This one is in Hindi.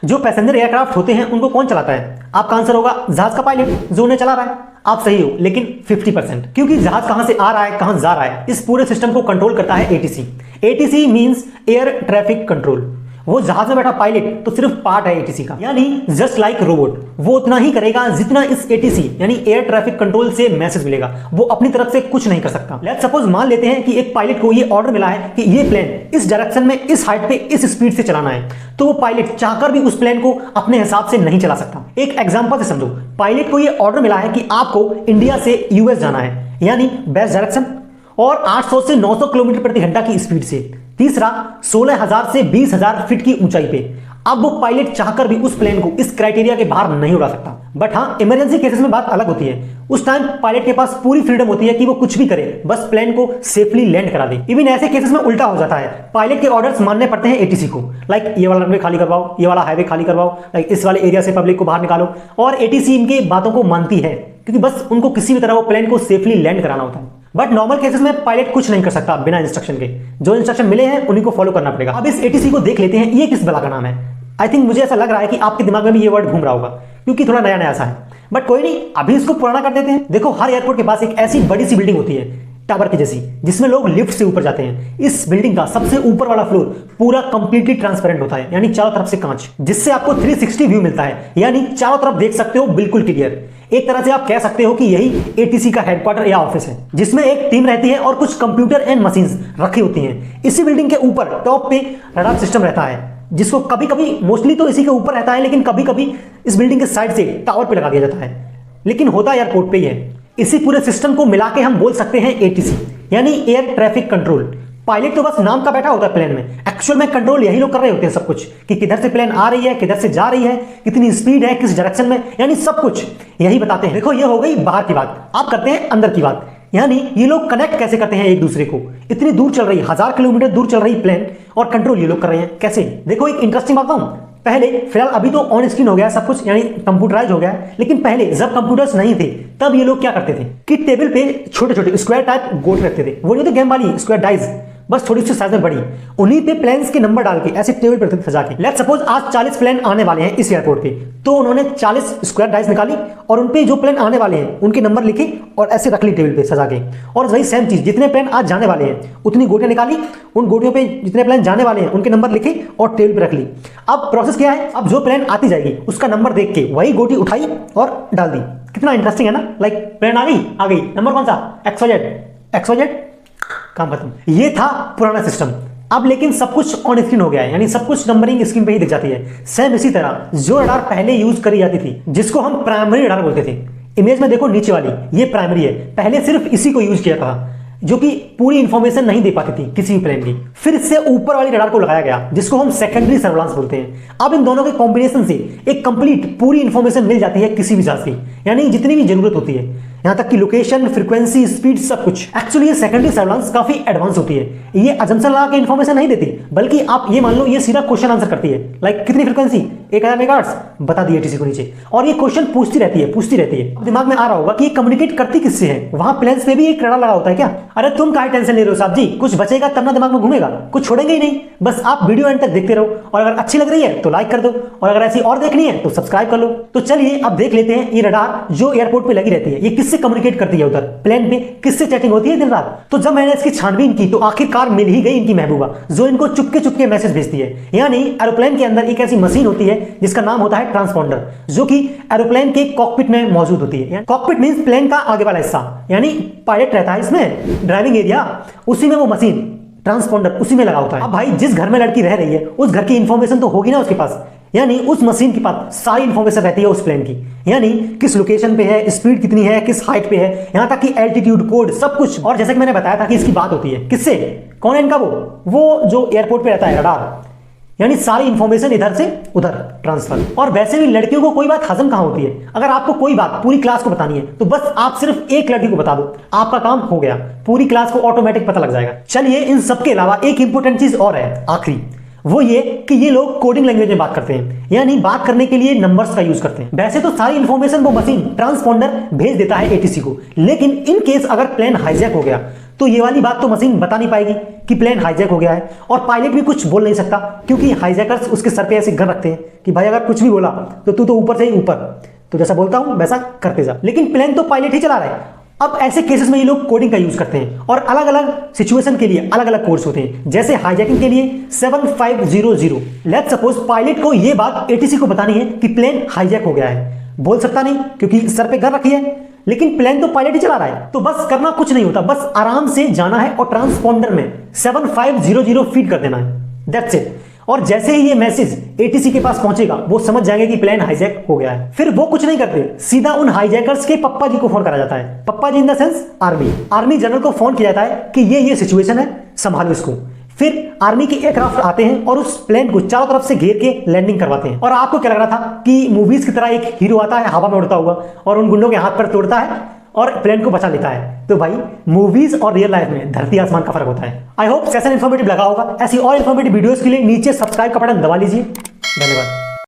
जो पैसेंजर एयरक्राफ्ट होते हैं उनको कौन चलाता है? आपका आंसर होगा जहाज का पायलट, जो उन्हें चला रहा है। आप सही हो, लेकिन 50%, क्योंकि जहाज कहां से आ रहा है, कहां जा रहा है, इस पूरे सिस्टम को कंट्रोल करता है ATC. ATC means air traffic control. वो जहाज में बैठा पायलट तो सिर्फ पार्ट है एटीसी का, यानी जस्ट लाइक रोबोट। वो उतना ही करेगा जितना इस एटीसी यानी एयर ट्रैफिक कंट्रोल से मैसेज मिलेगा। वो अपनी तरफ से कुछ नहीं कर सकता। लेट्स सपोज मान लेते हैं कि एक पायलट को ये ऑर्डर मिला है कि ये प्लेन इस डायरेक्शन में, इस हाइट पे, इस स्पीड से चलाना है, तो वो पायलट चाहकर भी उस प्लेन को अपने हिसाब से नहीं चला सकता। एक एग्जांपल से समझो, पायलट को ये ऑर्डर मिला है कि आपको इंडिया से यूएस जाना है, यानी बेस्ट डायरेक्शन, और 800 से 900 किलोमीटर प्रति घंटा की स्पीड से। तीसरा, 16,000 से 20,000 फीट की ऊंचाई पे। अब वो पायलट चाहकर भी उस प्लेन को इस क्राइटेरिया के बाहर नहीं उड़ा सकता। बट हाँ, इमरजेंसी केसेस में बात अलग होती है। उस टाइम पायलट के पास पूरी फ्रीडम होती है कि वो कुछ भी करे, बस प्लेन को सेफली लैंड करा दे। इवन ऐसे केसेस में उल्टा हो जाता है, पायलट के ऑर्डर्स मानने पड़ते हैं एटीसी को। लाइक ये वाला रनवे खाली करवाओ, ये वाला हाईवे खाली करवाओ, लाइक इस वाले एरिया से पब्लिक को बाहर निकालो, और एटीसी इनके बातों को मानती है, क्योंकि बस उनको किसी भी तरह वो प्लेन को सेफली लैंड कराना होता है। बट नॉर्मल केसेस में पायलट कुछ नहीं कर सकता बिना इंस्ट्रक्शन के। जो इंस्ट्रक्शन मिले हैं उन्हीं को फॉलो करना पड़ेगा। अब इस एटीसी को देख लेते हैं, ये किस बला का नाम है। आई थिंक मुझे ऐसा लग रहा है कि आपके दिमाग में भी ये वर्ड घूम रहा होगा, क्योंकि थोड़ा नया नया सा है। बट कोई नहीं, अभी इसको पुराना कर देते हैं। देखो, हर एयरपोर्ट के पास एक ऐसी बड़ी सी बिल्डिंग होती है, टावर की जैसी, जिसमें लोग लिफ्ट से ऊपर जाते हैं। इस बिल्डिंग का सबसे ऊपर वाला फ्लोर पूरा कंप्लीटली ट्रांसपेरेंट होता है, यानी चारों तरफ से कांच, जिससे आपको 360 व्यू मिलता है, यानी चारों तरफ देख सकते हो बिल्कुल क्लियर। एक तरह से आप कह सकते हो कि यही एटीसी का हेडक्वार्टर या ऑफिस है, जिसमें एक टीम रहती है और कुछ कंप्यूटर एंड मशीन्स रखी होती हैं। इसी बिल्डिंग के ऊपर टॉप पे रडार सिस्टम रहता है, जिसको कभी कभी, मोस्टली तो इसी के ऊपर रहता है, लेकिन कभी कभी इस बिल्डिंग के साइड से टावर पे लगा दिया जाता है, लेकिन होता एयरपोर्ट पे ही है। इसी पूरे सिस्टम को मिला के हम बोल सकते हैं एटीसी, यानी एयर ट्रैफिक कंट्रोल। पायलट तो बस नाम का बैठा होता है प्लेन में, एक्चुअल में कंट्रोल यही लोग कर रहे होते हैं सब कुछ, कि किधर से प्लेन आ रही है, किधर से जा रही है, कितनी स्पीड है, किस डायरेक्शन में, यानी सब कुछ यही बताते हैं। देखो, ये हो गई बाहर की बात। आप करते हैं अंदर की बात, यानी ये लोग कनेक्ट कैसे करते हैं एक दूसरे को। इतनी दूर चल रही, 1000 किलोमीटर दूर चल रही प्लेन, और कंट्रोल ये लोग कर रहे हैं कैसे। देखो, एक इंटरेस्टिंग बात बताऊं, पहले फिलहाल अभी तो ऑन स्क्रीन हो गया सब कुछ, यानी कंप्यूटराइज हो गया है, लेकिन पहले जब कंप्यूटर्स नहीं थे तब ये लोग क्या करते थे कि टेबल पे छोटे छोटे स्क्वायर टाइप गोट रखते थे। वो नहीं होते गेम वाली स्क्वायर डाइज, बस थोड़ी सी साइज में बड़ी, उन्हीं पे प्लेन्स के नंबर डाल के ऐसे टेबल पर सजा के। लेट्स सपोज आज 40 प्लेन आने वाले हैं इस एयरपोर्ट पे, तो उन्होंने 40 स्क्वायर डाइस निकाली और उनपे जो प्लेन आने वाले हैं उनके नंबर लिखे और ऐसे रख ली टेबल पे सजा के। और वही सेम चीज, जितने प्लेन आज जाने वाले हैं उतनी गोटियां निकाली, उन गोटियों पे जितने प्लेन जाने वाले हैं उनके नंबर लिखे और टेबल पे रख ली। अब प्रोसेस क्या है, अब जो प्लेन आती जाएगी उसका नंबर देख के वही गोटी उठाई और डाल दी। कितना इंटरेस्टिंग है ना। लाइक प्लेन आ गई, नंबर कौन सा, XYZ, काम खत्म। ये था पुराना सिस्टम। अब लेकिन सब कुछ ऑन स्क्रीन हो गया है, यानी सब कुछ नंबरिंग स्क्रीन पे ही दिख जाती है। सेम इसी तरह जो रडार पहले यूज करी जाती थी, जिसको हम प्राइमरी रडार बोलते थे, इमेज में देखो नीचे वाली, ये प्राइमरी है। पहले सिर्फ इसी को यूज किया था, जो कि पूरी इंफॉर्मेशन नहीं दे पाती थी किसी भी प्लेन की। फिर इससे ऊपर वाली रडार को लगाया गया, जिसको हम सेकेंडरी सर्विलांस बोलते हैं। अब इन दोनों के कॉम्बिनेशन से एक कंप्लीट पूरी इंफॉर्मेशन मिल जाती है किसी भी जहाज की, यानी जितनी भी जरूरत होती है, यहां तक कि लोकेशन, फ्रीक्वेंसी, स्पीड, सब कुछ। एक्चुअली ये सेकेंडरी सर्विलांस काफी एडवांस होती है। ये अजम्पशन लगा के इंफॉर्मेशन नहीं देती, बल्कि आप ये मान लो ये सीधा क्वेश्चन आंसर करती है। लाइक कितनी फ्रीक्वेंसी, 1000 मेगाहर्ट्ज, बता दिए टीसी को नीचे, और ये क्वेश्चन पूछती रहती है। दिमाग में आ रहा होगा कि ये कम्युनिकेट करती किससे है, वहां प्लेन्स पे भी एक रडार लगा होता है क्या। अरे तुम काहे टेंशन ले रहे हो साहब जी, कुछ बचेगा तब ना दिमाग में घूमेगा, कुछ छोड़ेंगे ही नहीं। बस आप वीडियो एंड तक देखते रहो, और अगर अच्छी लग रही है तो लाइक कर दो, और अगर ऐसी और देखनी है तो सब्सक्राइब कर लो। तो चलिए अब देख लेते हैं ये रडार जो एयरपोर्ट पे लगी रहती है, ये किससे कम्युनिकेट करती है, उधर प्लेन पे किससे चैटिंग होती है दिन रात। तो जब मैंने इसकी छानबीन की तो आखिरकार मिल ही गई इनकी महबूबा, जो इनको चुपके चुपके मैसेज भेजती है। यानी एरोप्लेन के अंदर एक ऐसी मशीन होती है जिसका नाम होता है ट्रांसपॉन्डर, जो कि एरोप्लेन के कॉकपिट में मौजूद होती है। कॉकपिट मींस प्लेन का आगे वाला हिस्सा, यानी पायलट रहता है इसमें, ड्राइविंग एरिया, उसी में वो मशीन ट्रांसपॉन्डर उसी में लगा होता है। अब भाई जिस घर में लड़की रह रही है उस घर की इंफॉर्मेशन तो होगी ना उसके पास, यानी उस मशीन के पास सारी इंफॉर्मेशन रहती है उस प्लेन की, यानी किस लोकेशन पे है, स्पीड कितनी है, किस हाइट पे है, यहां तक कि एल्टीट्यूड, कोड, सब कुछ। और जैसे कि मैंने बताया था कि इसकी बात होती है किससे, कौन है इनका वो जो एयरपोर्ट पे रहता है रडार, यानी सारी इंफॉर्मेशन इधर से उधर ट्रांसफर। और वैसे भी लड़कियों को कोई बात हजम कहां होती है। अगर आपको कोई बात पूरी क्लास को बतानी है तो बस आप सिर्फ एक लड़की को बता दो, आपका काम हो गया, पूरी क्लास को ऑटोमेटिक पता लग जाएगा। चलिए, इन सब के अलावा एक इंपॉर्टेंट चीज और है आखिरी, वो ये कि ये लोग कोडिंग लैंग्वेज में बात करते हैं, यानी बात करने के लिए नंबर्स का यूज करते हैं। वैसे तो सारी इंफॉर्मेशन वो मशीन ट्रांसपॉन्डर भेज देता है एटीसी को, लेकिन इन केस अगर प्लेन हाईजैक हो गया तो ये वाली बात तो मशीन बता नहीं पाएगी कि प्लेन हाईजैक हो गया है, और पायलट भी कुछ बोल नहीं सकता क्योंकि हाईजैकर्स उसके सर पे ऐसे गन रखते हैं कि भाई अगर कुछ भी बोला तो तू तो ऊपर से ही ऊपर, तो जैसा बोलता हूं वैसा करते जा। लेकिन प्लेन तो पायलट ही चला रहा है। अब ऐसे केसेस में ये लोग कोडिंग का यूज करते हैं और अलग अलग सिचुएशन के लिए अलग अलग कोड्स होते हैं। जैसे हाईजैकिंग के लिए 7500। लेट्स सपोज पायलट को ये बात एटीसी को बतानी है कि प्लेन हाईजैक हो गया है, बोल सकता नहीं क्योंकि सर पे गन रखी है, लेकिन प्लेन तो पायलट ही चला रहा है। तो बस करना कुछ नहीं होता, बस आराम से जाना है और ट्रांसपॉन्डर में 7500 फीड कर देना है, दैट्स इट। और जैसे ही ये मैसेज एटीसी के पास पहुंचेगा वो समझ जाएंगे कि प्लेन हाईजैक हो गया है। फिर वो कुछ नहीं करते, सीधा उन हाईजैकर्स के पप्पा जी को फोन करा जाता है। पप्पा जी in the sense army general को फोन किया जाता है कि ये सिचुएशन है, संभालो इसको। फिर आर्मी के एयरक्राफ्ट आते हैं और उस प्लेन को चारों तरफ से घेर के लैंडिंग करवाते हैं। और आपको क्या लग रहा था कि मूवीज की तरह एक हीरो आता है हवा में उड़ता हुआ और उन गुंडों के हाथ पर तोड़ता है और प्लेन को बचा लेता है? तो भाई मूवीज और रियल लाइफ में धरती आसमान का फर्क होता है। आई होप सेशन इन्फॉर्मेटिव लगा होगा। ऐसी और इन्फॉर्मेटिव वीडियोस के लिए नीचे सब्सक्राइब का बटन दबा लीजिए। धन्यवाद।